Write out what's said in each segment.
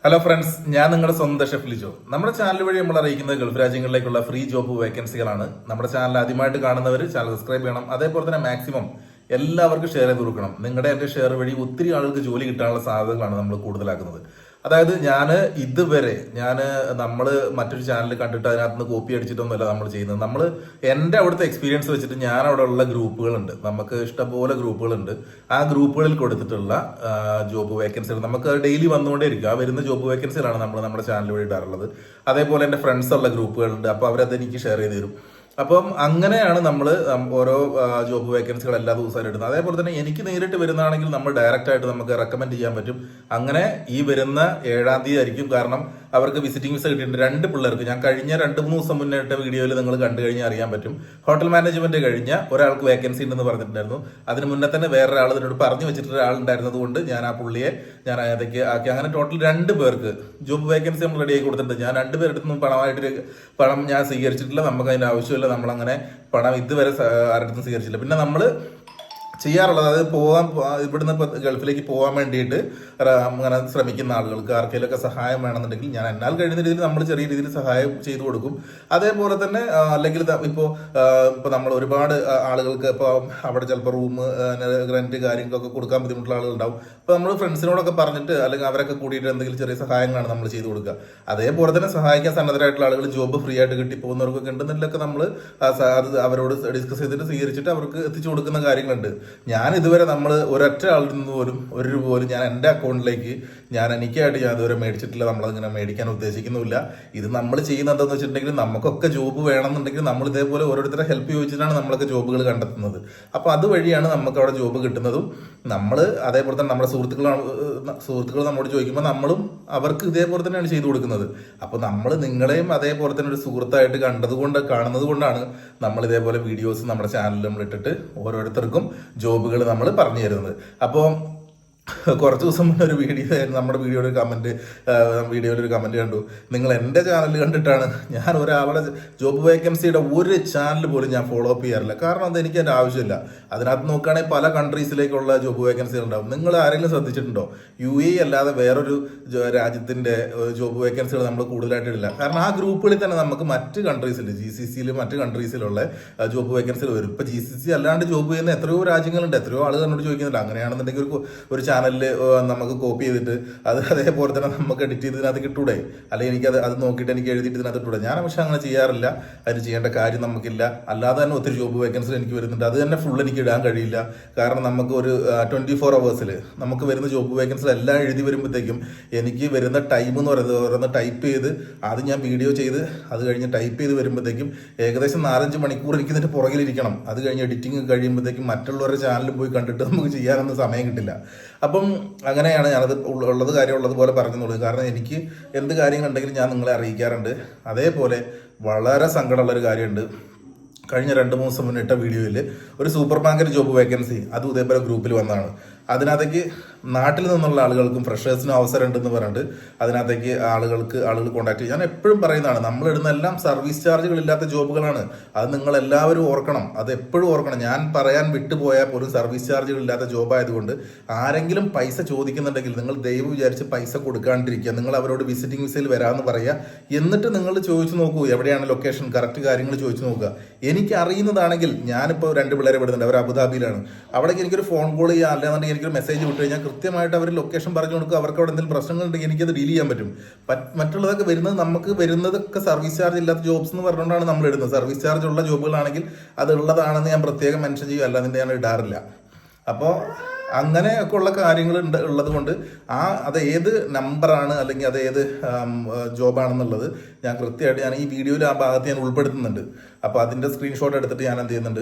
Hello friends, ഞാൻ നിങ്ങളുടെ സ്വന്തം ഷെഫ് ലിജോ. നമ്മുടെ ചാനൽ വഴി നമ്മൾ അറിയിക്കുന്നത് ഗൾഫ് രാജ്യങ്ങളിലേക്കുള്ള ഫ്രീ ജോബ് വേക്കൻസികളാണ്. നമ്മുടെ ചാനൽ ആദ്യമായിട്ട് കാണുന്നവർ ചാനൽ സബ്സ്ക്രൈബ് ചെയ്യണം. അതേപോലെ തന്നെ മാക്സിമം എല്ലാവർക്കും ഷെയർ ചെയ്ത് കൊടുക്കണം. നിങ്ങളുടെ എൻ്റെ ഷെയർ വഴി ഒത്തിരി ആളുകൾക്ക് ജോലി കിട്ടാനുള്ള സാധ്യതകളാണ് നമ്മൾ കൂടുതലാക്കുന്നത്. അതായത് നമ്മൾ മറ്റൊരു ചാനൽ കണ്ടിട്ട് അതിനകത്ത് നിന്ന് കോപ്പി അടിച്ചിട്ടൊന്നുമല്ല നമ്മൾ ചെയ്യുന്നത്. നമ്മൾ എൻ്റെ അവിടുത്തെ എക്സ്പീരിയൻസ് വെച്ചിട്ട് ഞാൻ അവിടെ ഉള്ള ഗ്രൂപ്പുകളുണ്ട്, നമുക്ക് ഇഷ്ടംപോലെ ഗ്രൂപ്പുകളുണ്ട്. ആ ഗ്രൂപ്പുകളിൽ കൊടുത്തിട്ടുള്ള ജോബ് വേക്കൻസികൾ നമുക്ക് ഡെയിലി വന്നുകൊണ്ടേ ഇരിക്കും. ആ വരുന്ന ജോബ് വേക്കൻസികളാണ് നമ്മൾ നമ്മുടെ ചാനൽ വഴി ഇടാറുള്ളത്. അതേപോലെ എൻ്റെ ഫ്രണ്ട്സ് ഉള്ള ഗ്രൂപ്പുകളുണ്ട്, അപ്പോൾ അവരത് എനിക്ക് ഷെയർ ചെയ്ത് തരും. അപ്പം അങ്ങനെയാണ് നമ്മൾ ഓരോ ജോബ് വേക്കൻസികൾ എല്ലാ ദിവസവും ഇടുന്നത്. അതേപോലെ തന്നെ എനിക്ക് നേരിട്ട് വരുന്നതാണെങ്കിൽ നമ്മൾ ഡയറക്റ്റ് ആയിട്ട് നമുക്ക് റെക്കമെൻഡ് ചെയ്യാൻ പറ്റും. അങ്ങനെ ഈ വരുന്ന 7-ാം തീയതി ആയിരിക്കും. കാരണം അവർക്ക് വിസിറ്റിംഗ് വിസ കിട്ടിയിട്ടുണ്ട് 2 പിള്ളേർക്ക്. ഞാൻ കഴിഞ്ഞ 2-3 ദിവസം മുന്നേ ഇട്ട വീഡിയോയിൽ നിങ്ങൾ കണ്ടു കഴിഞ്ഞാൽ അറിയാൻ പറ്റും. ഹോട്ടൽ മാനേജ്മെന്റ് കഴിഞ്ഞ ഒരാൾക്ക് വേക്കൻസി ഉണ്ടെന്ന് പറഞ്ഞിട്ടുണ്ടായിരുന്നു. അതിന് മുന്നേ തന്നെ വേറൊരാൾ ഇതിനോട് പറഞ്ഞു വെച്ചിട്ടുള്ള ഒരാളുണ്ടായിരുന്നത് കൊണ്ട് ഞാൻ ആ പുള്ളിയെ ഞാൻ അതിലേക്ക് ആക്കി. അങ്ങനെ ടോട്ടൽ 2 പേർക്ക് ജോബ് വേക്കൻസി നമ്മൾ റെഡി ആക്കി കൊടുത്തിട്ടുണ്ട്. ഞാൻ 2 പേരെടുത്തുനിന്നും പണം ഞാൻ സ്വീകരിച്ചിട്ടില്ല. നമുക്ക് അതിന്റെ ആവശ്യമില്ല. നമ്മളങ്ങനെ പണം ഇതുവരെ ആരുടെ സ്വീകരിച്ചില്ല. പിന്നെ നമ്മൾ ചെയ്യാറുള്ളത്, അതായത് ഇവിടുന്ന് ഗൾഫിലേക്ക് പോകാൻ വേണ്ടിയിട്ട് അങ്ങനെ ശ്രമിക്കുന്ന ആളുകൾക്ക് ആർക്കെങ്കിലുമൊക്കെ സഹായം വേണമെന്നുണ്ടെങ്കിൽ ഞാൻ എന്നാൽ കഴിയുന്ന രീതിയിൽ നമ്മൾ ചെറിയ രീതിയിൽ സഹായം ചെയ്തു കൊടുക്കും. അതേപോലെ തന്നെ അല്ലെങ്കിൽ ഇപ്പോൾ നമ്മൾ ഒരുപാട് ആളുകൾക്ക് ഇപ്പോൾ അവിടെ ചിലപ്പോൾ റൂം റെന്റ് കാര്യങ്ങളൊക്കെ കൊടുക്കാൻ ബുദ്ധിമുട്ടുള്ള ആളുകളുണ്ടാവും. അപ്പോൾ നമ്മൾ ഫ്രണ്ട്സിനോടൊക്കെ പറഞ്ഞിട്ട് അല്ലെങ്കിൽ അവരൊക്കെ കൂടിയിട്ട് എന്തെങ്കിലും ചെറിയ സഹായങ്ങളാണ് നമ്മൾ ചെയ്തു കൊടുക്കുക. അതേപോലെ തന്നെ സഹായിക്കാൻ സന്നദ്ധരായിട്ടുള്ള ആളുകൾ ജോബ് ഫ്രീ ആയിട്ട് കിട്ടിപ്പോകുന്നവർക്കൊക്കെ ഉണ്ടെന്നുള്ളതൊക്കെ നമ്മൾ അവരോട് ഡിസ്കസ് ചെയ്തിട്ട് സ്വീകരിച്ചിട്ട് അവർക്ക് എത്തിച്ചു കൊടുക്കുന്ന കാര്യങ്ങളുണ്ട്. ഞാൻ ഇതുവരെ നമ്മൾ ഒരൊറ്റ ആളിൽ നിന്ന് പോലും ഒരു രൂപ പോലും ഞാൻ എൻ്റെ അക്കൗണ്ടിലേക്ക് എനിക്കായിട്ട് ഞാൻ ഇതുവരെ മേടിച്ചിട്ടില്ല. നമ്മളതിങ്ങനെ മേടിക്കാൻ ഉദ്ദേശിക്കുന്നുമില്ല. ഇത് നമ്മൾ ചെയ്യുന്നത് എന്താണെന്ന് വെച്ചിട്ടുണ്ടെങ്കിൽ നമുക്കൊക്കെ ജോബ് വേണമെന്നുണ്ടെങ്കിൽ നമ്മൾ ഇതേപോലെ ഓരോരുത്തരെ ഹെൽപ്പ് ചോദിച്ചിട്ടാണ് നമ്മളൊക്കെ ജോബുകൾ കണ്ടെത്തുന്നത്. അപ്പോൾ അതുവഴിയാണ് നമുക്ക് അവിടെ ജോബ് കിട്ടുന്നതും. നമ്മൾ അതേപോലെ തന്നെ നമ്മുടെ സുഹൃത്തുക്കൾ നമ്മോട് ചോദിക്കുമ്പോൾ നമ്മളും അവർക്ക് ഇതേപോലെ തന്നെയാണ് ചെയ്തു കൊടുക്കുന്നത്. അപ്പോൾ നമ്മൾ നിങ്ങളെയും അതേപോലെ തന്നെ ഒരു സുഹൃത്തായിട്ട് കാണുന്നത് കൊണ്ടാണ് നമ്മൾ ഇതേപോലെ വീഡിയോസ് നമ്മുടെ ചാനലിൽ നമ്മൾ ഇട്ടിട്ട് ഓരോരുത്തർക്കും ജോബുകൾ നമ്മൾ പറഞ്ഞു തരുന്നത്. അപ്പോൾ കുറച്ച് ദിവസം മുന്നേ ഒരു വീഡിയോ ആയിരുന്നു, നമ്മുടെ വീഡിയോയിൽ ഒരു കമന്റ് കണ്ടു. നിങ്ങൾ എൻ്റെ ചാനൽ കണ്ടിട്ടാണ് ഞാൻ ഒരാളുടെ ജോബ് വേക്കൻസിയുടെ ഒരു ചാനൽ പോലും ഞാൻ ഫോളോ അപ്പ് ചെയ്യാറില്ല. കാരണം അത് എനിക്ക് അതിൻ്റെ ആവശ്യമില്ല. അതിനകത്ത് നോക്കുകയാണെങ്കിൽ പല കൺട്രീസിലേക്കുള്ള ജോബ് വേക്കൻസികൾ ഉണ്ടാവും. നിങ്ങൾ ആരെങ്കിലും ശ്രദ്ധിച്ചിട്ടുണ്ടോ? UAE അല്ലാതെ വേറൊരു രാജ്യത്തിൻ്റെ ജോബ് വേക്കൻസികൾ നമ്മൾ കൂടുതലായിട്ട് ഇടില്ല. കാരണം ആ ഗ്രൂപ്പുകളിൽ തന്നെ നമുക്ക് മറ്റ് കൺട്രീസിൽ GCCയിൽ മറ്റ് കൺട്രീസിലുള്ള ജോബ് വേക്കൻസികൾ വരും. ഇപ്പോൾ GCC അല്ലാണ്ട് ജോബ് ചെയ്യുന്ന എത്രയോ രാജ്യങ്ങളുണ്ട്, എത്രയോ ആളുകൾ എന്നോട് ചോദിക്കുന്നുണ്ട്. അങ്ങനെയാണെന്നുണ്ടെങ്കിൽ ഒരു ചാനലിൽ നമുക്ക് കോപ്പി ചെയ്തിട്ട് അത് അതേപോലെ തന്നെ നമുക്ക് എഡിറ്റ് ചെയ്ത് ഇതിനകത്ത് കിട്ടൂടെ? അല്ലെങ്കിൽ അത് നോക്കിയിട്ട് എനിക്ക് എഴുതിയിട്ട് ഇതിനകത്ത് ഇട്ടൂടെ? ഞാൻ പക്ഷെ അങ്ങനെ ചെയ്യാറില്ല. അതിന് ചെയ്യേണ്ട കാര്യം നമുക്കില്ല. അല്ലാതെ തന്നെ ഒത്തിരി ജോബ് വേക്കൻസി എനിക്ക് വരുന്നുണ്ട്. അത് തന്നെ ഫുൾ എനിക്ക് ഇടാൻ കഴിയില്ല. കാരണം നമുക്ക് ഒരു 24 hours നമുക്ക് വരുന്ന ജോബ് വേക്കൻസി എല്ലാം എഴുതി വരുമ്പോഴത്തേക്കും എനിക്ക് വരുന്ന ടൈം എന്ന് പറയുന്നത് ടൈപ്പ് ചെയ്ത് അത് ഞാൻ വീഡിയോ ചെയ്ത് അത് കഴിഞ്ഞ് ടൈപ്പ് ചെയ്ത് വരുമ്പോഴത്തേക്കും ഏകദേശം 4-5 മണിക്കൂർ എനിക്ക് ഇതിന്റെ പുറകിലിരിക്കണം. അത് കഴിഞ്ഞ് എഡിറ്റിംഗ് കഴിയുമ്പോഴത്തേക്കും മറ്റുള്ളവരുടെ ചാനലിൽ പോയി കണ്ടിട്ട് നമുക്ക് ചെയ്യാനൊന്നും സമയം കിട്ടില്ല. അപ്പം അങ്ങനെയാണ് ഞാനത് കാര്യമുള്ളതുപോലെ പറഞ്ഞുള്ളൂ. കാരണം എനിക്ക് എന്ത് കാര്യങ്ങളുണ്ടെങ്കിലും ഞാൻ നിങ്ങളെ അറിയിക്കാറുണ്ട്. അതേപോലെ വളരെ സങ്കടമുള്ളൊരു കാര്യമുണ്ട്. കഴിഞ്ഞ 2-3 ദിവസം മുന്നേ ഇട്ട വീഡിയോയിൽ ഒരു സൂപ്പർ മാർക്കറ്റ് ജോബ് വേക്കൻസി അതും ഇതേപോലെ ഗ്രൂപ്പിൽ വന്നതാണ്. അതിനകത്തേക്ക് നാട്ടിൽ നിന്നുള്ള ആളുകൾക്കും ഫ്രഷേഴ്സിനും അവസരം ഉണ്ടെന്ന് പറഞ്ഞിട്ട് അതിനകത്തേക്ക് ആളുകൾ കോൺടാക്ട് ചെയ്യും. ഞാൻ എപ്പോഴും പറയുന്നതാണ്, നമ്മളിടുന്ന എല്ലാം സർവീസ് ചാർജുകൾ ഇല്ലാത്ത ജോബുകളാണ്. അത് നിങ്ങൾ എല്ലാവരും ഓർക്കണം, അത് എപ്പോഴും ഓർക്കണം. ഞാൻ പറയാൻ വിട്ടുപോയാൽ പോലും സർവീസ് ചാർജുകൾ ഇല്ലാത്ത ജോബായതുകൊണ്ട് ആരെങ്കിലും പൈസ ചോദിക്കുന്നുണ്ടെങ്കിൽ നിങ്ങൾ ദൈവം വിചാരിച്ച് പൈസ കൊടുക്കാണ്ടിരിക്കുക. നിങ്ങൾ അവരോട് വിസിറ്റിംഗ് വിസയിൽ വരാമെന്ന് പറയുക. എന്നിട്ട് നിങ്ങൾ ചോദിച്ചു നോക്കൂ എവിടെയാണ് ലൊക്കേഷൻ, കറക്റ്റ് കാര്യങ്ങൾ ചോദിച്ചു നോക്കുക. എനിക്ക് അറിയുന്നതാണെങ്കിൽ ഞാനിപ്പോൾ 2 പിള്ളേരെ വിടുന്നുണ്ട്, അവർ അബുദാബിയിലാണ്. അവിടേക്ക് എനിക്കൊരു ഫോൺ കോൾ ചെയ്യാം, അല്ലാന്നുണ്ടെങ്കിൽ എനിക്കൊരു മെസ്സേജ് വിട്ടു കഴിഞ്ഞാൽ കൃത്യമായിട്ട് അവർ ലൊക്കേഷൻ പറഞ്ഞു കൊടുക്കുക. അവർക്ക് അവിടെ എന്തെങ്കിലും പ്രശ്നങ്ങളുണ്ടെങ്കിൽ എനിക്കത് ഡീൽ ചെയ്യാൻ പറ്റും. മറ്റുള്ളതൊക്കെ നമുക്ക് വരുന്നതൊക്കെ സർവീസ് ചാർജ് ഇല്ലാത്ത ജോബ്സ് എന്ന് പറഞ്ഞുകൊണ്ടാണ് നമ്മൾ ഇടുന്നത്. സർവീസ് ചാർജ് ഉള്ള ജോബുകളാണെങ്കിൽ അത് ഉള്ളതാണെന്ന് ഞാൻ പ്രത്യേകം മെൻഷൻ ചെയ്യും, അല്ലാതെ ഞാൻ ഇടാറില്ല. അപ്പോൾ അങ്ങനെയൊക്കെ ഉള്ള കാര്യങ്ങൾ ഉള്ളത് കൊണ്ട് അത് ഏത് നമ്പറാണ് അല്ലെങ്കിൽ അത് ഏത് ജോബാണെന്നുള്ളത് ഞാൻ കൃത്യമായിട്ട് ഞാൻ ഈ വീഡിയോയിൽ ആ ഭാഗത്ത് ഞാൻ ഉൾപ്പെടുത്തുന്നുണ്ട്. അപ്പോൾ അതിൻ്റെ സ്ക്രീൻഷോട്ട് എടുത്തിട്ട് ഞാൻ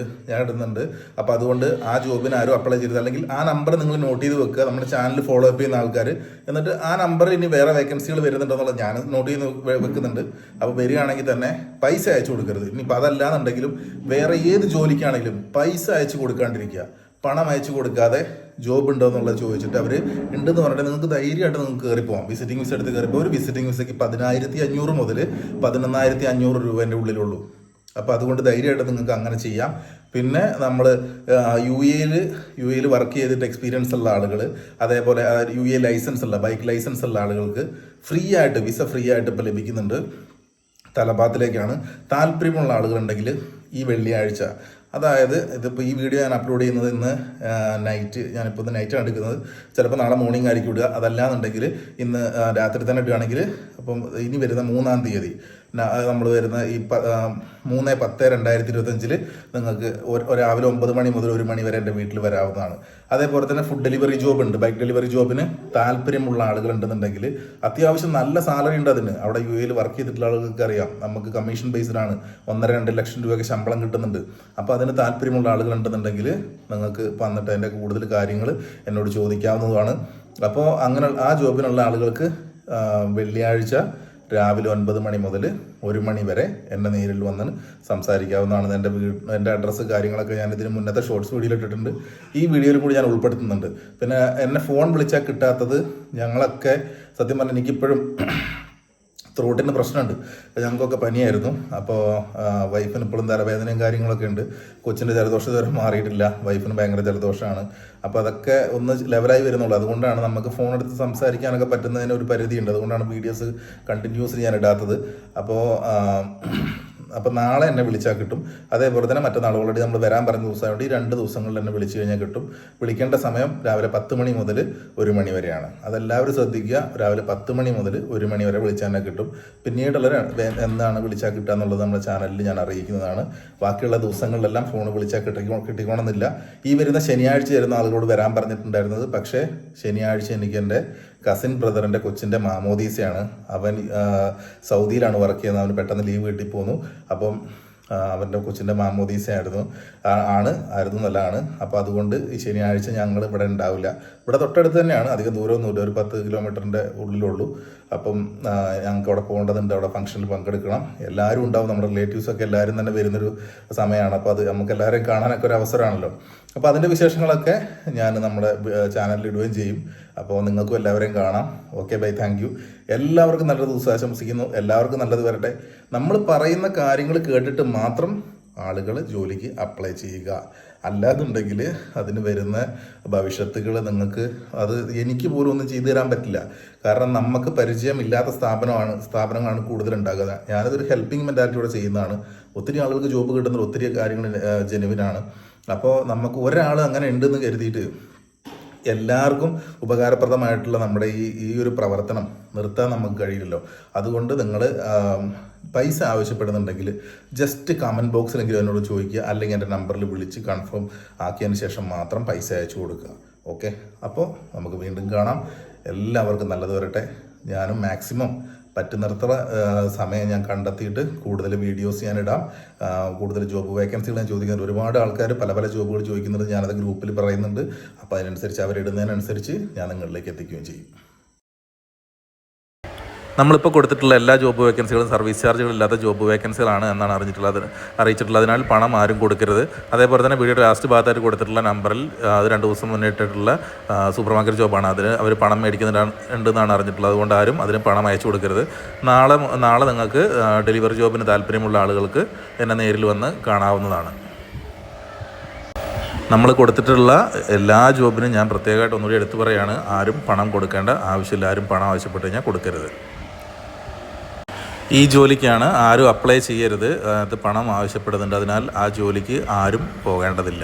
ഇടുന്നുണ്ട്. അപ്പോൾ അതുകൊണ്ട് ആ ജോബിന് ആരും അപ്ലൈ ചെയ്തത് അല്ലെങ്കിൽ ആ നമ്പർ നിങ്ങൾ നോട്ട് ചെയ്ത് വെക്കുക, നമ്മുടെ ചാനൽ ഫോളോ അപ്പ് ചെയ്യുന്ന ആൾക്കാർ. എന്നിട്ട് ആ നമ്പർ ഇനി വേറെ വേക്കൻസികൾ വരുന്നുണ്ടെന്നുള്ളത് ഞാൻ നോട്ട് ചെയ്ത് വെക്കുന്നുണ്ട്. അപ്പോൾ വരികയാണെങ്കിൽ തന്നെ പൈസ അയച്ചു കൊടുക്കരുത്. ഇനിയിപ്പോൾ അതല്ലാന്നുണ്ടെങ്കിലും വേറെ ഏത് ജോലിക്കാണെങ്കിലും പൈസ അയച്ചു കൊടുക്കാണ്ടിരിക്കുക. പണം അയച്ചു കൊടുക്കാതെ ജോബ് ഉണ്ടോ എന്നുള്ളത് ചോദിച്ചിട്ട് അവർ ഉണ്ടെന്ന് പറഞ്ഞിട്ട് നിങ്ങൾക്ക് ധൈര്യമായിട്ട് നിങ്ങൾക്ക് കയറി പോകാം. വിസിറ്റിംഗ് വിസ എടുത്ത് കയറിപ്പോൾ ഒരു വിസിറ്റിംഗ് വിസയ്ക്ക് 10,500 മുതൽ 11,500 രൂപേൻ്റെ ഉള്ളിലുള്ളൂ. അപ്പോൾ അതുകൊണ്ട് ധൈര്യമായിട്ട് നിങ്ങൾക്ക് അങ്ങനെ ചെയ്യാം. പിന്നെ നമ്മൾ യു എയിൽ വർക്ക് ചെയ്തിട്ട് എക്സ്പീരിയൻസ് ഉള്ള ആളുകൾ, അതേപോലെ UAE ലൈസൻസ് ഉള്ള ബൈക്ക് ലൈസൻസ് ഉള്ള ആളുകൾക്ക് വിസ ഫ്രീ ആയിട്ട് ഇപ്പോൾ ലഭിക്കുന്നുണ്ട്. തലബാത്തിലേക്കാണ്. താല്പര്യമുള്ള ആളുകളുണ്ടെങ്കിൽ ഈ വെള്ളിയാഴ്ച, അതായത് ഇതിപ്പോൾ ഈ വീഡിയോ ഞാൻ അപ്ലോഡ് ചെയ്യുന്നത് ഇന്ന് നൈറ്റ്, ഞാനിപ്പോൾ ഇന്ന് നൈറ്റാണ് എടുക്കുന്നത്, ചിലപ്പോൾ നാളെ മോർണിംഗ് ആയിരിക്കും ഇടുക. അതല്ലാന്നുണ്ടെങ്കിൽ ഇന്ന് രാത്രി തന്നെ ഇടുകയാണെങ്കിൽ അപ്പം ഇനി വരുന്ന 3-ാം തീയതി നമ്മൾ വരുന്ന ഈ 3/10/2025 നിങ്ങൾക്ക് രാവിലെ 9 മണി മുതൽ 1 മണി വരെ എൻ്റെ വീട്ടിൽ വരാവുന്നതാണ്. അതേപോലെ തന്നെ ഫുഡ് ഡെലിവറി ജോബ് ഉണ്ട്. ബൈക്ക് ഡെലിവറി ജോബിന് താല്പര്യമുള്ള ആളുകൾ ഉണ്ടെന്നുണ്ടെങ്കിൽ അത്യാവശ്യം നല്ല സാലറി ഉണ്ട് അതിന്. അവിടെ UAE വർക്ക് ചെയ്തിട്ടുള്ള ആളുകൾക്ക് അറിയാം, നമുക്ക് കമ്മീഷൻ ബേസ്ഡാണ്. 1.5-2 ലക്ഷം രൂപയ്ക്ക് ശമ്പളം കിട്ടുന്നുണ്ട്. അപ്പോൾ അതിന് താല്പര്യമുള്ള ആളുകൾ ഉണ്ടെന്നുണ്ടെങ്കിൽ നിങ്ങൾക്ക് വന്നിട്ട് അതിൻ്റെ കൂടുതൽ കാര്യങ്ങൾ എന്നോട് ചോദിക്കാവുന്നതാണ്. അപ്പോൾ അങ്ങനെ ആ ജോബിനുള്ള ആളുകൾക്ക് വെള്ളിയാഴ്ച രാവിലെ 9 മണി മുതൽ 1 മണി വരെ എന്നെ നേരിൽ വന്ന് സംസാരിക്കാവുന്നതാണ്. എൻ്റെ അഡ്രസ്സ് കാര്യങ്ങളൊക്കെ ഞാൻ ഇതിന് മുന്നത്തെ ഷോർട്സ് വീഡിയോയിൽ ഇട്ടിട്ടുണ്ട്. ഈ വീഡിയോയിൽ കൂടി ഞാൻ ഉൾപ്പെടുത്തുന്നുണ്ട്. പിന്നെ എന്നെ ഫോൺ വിളിച്ചാൽ കിട്ടാത്തത്, ഞങ്ങളൊക്കെ സത്യം പറഞ്ഞാൽ എനിക്കിപ്പോഴും ത്രോട്ടിന് പ്രശ്നമുണ്ട്. ഞങ്ങൾക്കൊക്കെ പനിയായിരുന്നു. അപ്പോൾ വൈഫിന് ഇപ്പോഴും തലവേദനയും കാര്യങ്ങളൊക്കെ ഉണ്ട്. കൊച്ചിൻ്റെ ജലദോഷം ഇതുവരെ മാറിയിട്ടില്ല. വൈഫിന് ഭയങ്കര ജലദോഷമാണ്. അപ്പോൾ അതൊക്കെ ഒന്ന് ലെവലായി വരുന്നുള്ളൂ. അതുകൊണ്ടാണ് നമുക്ക് ഫോൺ എടുത്ത് സംസാരിക്കാനൊക്കെ പറ്റുന്നതിന് ഒരു പരിധിയുണ്ട്. അതുകൊണ്ടാണ് വീഡിയോസ് കണ്ടിന്യൂസ് ഞാൻ ഇടാത്തത്. അപ്പോൾ നാളെ എന്നെ വിളിച്ചാൽ കിട്ടും. അതേപോലെ തന്നെ മറ്റന്നാൾ ഓൾറെഡി നമ്മൾ വരാൻ പറഞ്ഞ ദിവസമായതുകൊണ്ട് ഈ 2 ദിവസങ്ങളിൽ എന്നെ വിളിച്ചു കഴിഞ്ഞാൽ കിട്ടും. വിളിക്കേണ്ട സമയം രാവിലെ 10 മണി മുതൽ 1 മണി വരെയാണ്. അതെല്ലാവരും ശ്രദ്ധിക്കുക. രാവിലെ 10 മണി മുതൽ 1 മണി വരെ വിളിച്ചാൽ തന്നെ കിട്ടും. പിന്നീടുള്ള എന്താണ് വിളിച്ചാൽ കിട്ടുക എന്നുള്ളത് നമ്മുടെ ചാനലിൽ ഞാൻ അറിയിക്കുന്നതാണ്. ബാക്കിയുള്ള ദിവസങ്ങളിലെല്ലാം ഫോൺ വിളിച്ചാൽ കിട്ടിക്കോണമെന്നില്ല. ഈ വരുന്ന ശനിയാഴ്ച വരുന്ന ആളുകളോട് വരാൻ പറഞ്ഞിട്ടുണ്ടായിരുന്നത്. പക്ഷേ ശനിയാഴ്ച എനിക്ക് എൻ്റെ കസിൻ ബ്രദറിൻ്റെ കൊച്ചിൻ്റെ മാമോദീസയാണ്. അവൻ സൗദിയിലാണ് വർക്ക് ചെയ്യുന്നത്. അവന് പെട്ടെന്ന് ലീവ് കിട്ടി പോന്നു. അപ്പം അവൻ്റെ കൊച്ചിൻ്റെ മാമോദീസ ആയിരുന്നു. അപ്പോൾ അതുകൊണ്ട് ഈ ശനിയാഴ്ച ഞങ്ങൾ ഇവിടെ ഉണ്ടാവില്ല. ഇവിടെ തൊട്ടടുത്ത് തന്നെയാണ്, അധികം ദൂരമൊന്നുമില്ല, ഒരു 10 കിലോമീറ്ററിൻ്റെ ഉള്ളിലുള്ളൂ. അപ്പം ഞങ്ങൾക്ക് അവിടെ പോകേണ്ടതുണ്ട്. അവിടെ ഫംഗ്ഷനിൽ പങ്കെടുക്കണം. എല്ലാവരും ഉണ്ടാവും. നമ്മുടെ റിലേറ്റീവ്സൊക്കെ എല്ലാവരും തന്നെ വരുന്നൊരു സമയമാണ്. അപ്പോൾ അത് നമുക്ക് എല്ലാവരെയും കാണാനൊക്കെ ഒരു അവസരമാണല്ലോ. അപ്പോൾ അതിൻ്റെ വിശേഷങ്ങളൊക്കെ ഞാൻ നമ്മുടെ ചാനലിൽ ഇടുകയും ചെയ്യും. അപ്പോൾ നിങ്ങൾക്കും എല്ലാവരെയും കാണാം. Okay, bye, thank you. എല്ലാവർക്കും നല്ലൊരു ദിവസം ആശംസിക്കുന്നു. എല്ലാവർക്കും നല്ലത് വരട്ടെ. നമ്മൾ പറയുന്ന കാര്യങ്ങൾ കേട്ടിട്ട് മാത്രം ആളുകൾ ജോലിക്ക് അപ്ലൈ ചെയ്യുക. അല്ലാതുണ്ടെങ്കിൽ അതിന് വരുന്ന ഭവിഷ്യത്തുകൾ നിങ്ങൾക്ക് എനിക്ക് പോലും ഒന്നും ചെയ്തു തരാൻ പറ്റില്ല. കാരണം നമുക്ക് പരിചയമില്ലാത്ത സ്ഥാപനങ്ങളാണ് കൂടുതലുണ്ടാകുക. ഞാനതൊരു ഹെൽപ്പിംഗ് മെൻറ്റാലിറ്റിയോടെ ചെയ്യുന്നതാണ്. ഒത്തിരി ആളുകൾക്ക് ജോബ് കിട്ടുന്ന ഒത്തിരി കാര്യങ്ങൾ ജെനുവിനാണ്. അപ്പോൾ നമുക്ക് ഒരാൾ അങ്ങനെ ഉണ്ടെന്ന് കരുതിയിട്ട് എല്ലാവർക്കും ഉപകാരപ്രദമായിട്ടുള്ള നമ്മുടെ ഈ ഒരു പ്രവർത്തനം നിർത്താൻ നമുക്ക് കഴിയില്ലല്ലോ. അതുകൊണ്ട് നിങ്ങൾ പൈസ ആവശ്യപ്പെടുന്നുണ്ടെങ്കിൽ ജസ്റ്റ് കമൻറ്റ് ബോക്സിലെങ്കിലും എന്നോട് ചോദിക്കുക, അല്ലെങ്കിൽ എൻ്റെ നമ്പറിൽ വിളിച്ച് കൺഫേം ആക്കിയതിന് ശേഷം മാത്രം പൈസ അയച്ചു കൊടുക്കുക. ഓക്കെ, അപ്പോൾ നമുക്ക് വീണ്ടും കാണാം. എല്ലാവർക്കും നല്ലത് വരട്ടെ. ഞാനും മാക്സിമം പറ്റുന്നിടത്തോളം സമയം ഞാൻ കണ്ടെത്തിയിട്ട് കൂടുതൽ വീഡിയോസ് ഞാൻ ഇടാം. കൂടുതൽ ജോബ് വേക്കൻസികൾ ഞാൻ ചോദിക്കുന്നുണ്ട്. ഒരുപാട് ആൾക്കാർ പല ജോബുകൾ ചോദിക്കുന്നുണ്ട്. ഞാനത് ഗ്രൂപ്പിൽ പറയുന്നുണ്ട്. അപ്പോൾ അതിനനുസരിച്ച് അവരിടുന്നതിനനുസരിച്ച് ഞാൻ നിങ്ങളിലേക്ക് എത്തിക്കുകയും ചെയ്യും. നമ്മളിപ്പോൾ കൊടുത്തിട്ടുള്ള എല്ലാ ജോബ് വേക്കൻസികളും സർവീസ് ചാർജുകളില്ലാത്ത ജോബ് വേക്കൻസികളാണ് എന്നാണ് അറിയിച്ചിട്ടുള്ളത്. അതിനാൽ പണം ആരും കൊടുക്കരുത്. അതേപോലെ തന്നെ വീഡിയോയുടെ ലാസ്റ്റ് ഭാഗത്തായിട്ട് കൊടുത്തിട്ടുള്ള നമ്പറിൽ അത് 2 ദിവസം മുന്നേ ഇട്ടിട്ടുള്ള സൂപ്പർ മാർക്കറ്റ് ജോബാണ്. അതിന് അവർ പണം മേടിക്കുന്നുണ്ടെന്നാണ് അറിഞ്ഞിട്ടുള്ളത്. അതുകൊണ്ട് ആരും അതിന് പണം അയച്ചു കൊടുക്കരുത്. നാളെ നിങ്ങൾക്ക് ഡെലിവറി ജോബിന് താല്പര്യമുള്ള ആളുകൾക്ക് എന്നെ നേരിൽ വന്ന് കാണാവുന്നതാണ്. നമ്മൾ കൊടുത്തിട്ടുള്ള എല്ലാ ജോബിനും ഞാൻ പ്രത്യേകമായിട്ട് ഒന്നുകൂടി എടുത്തു പറയുകയാണ്, ആരും പണം കൊടുക്കേണ്ട ആവശ്യമില്ല. ആരും പണം ആവശ്യപ്പെട്ട് കഴിഞ്ഞാൽ കൊടുക്കരുത്. ഈ ജോലിക്കാണ് ആരും അപ്ലൈ ചെയ്യരുത്. അത് പണം ആവശ്യപ്പെടുന്നുണ്ട്. അതിനാൽ ആ ജോലിക്ക് ആരും പോകേണ്ടതില്ല.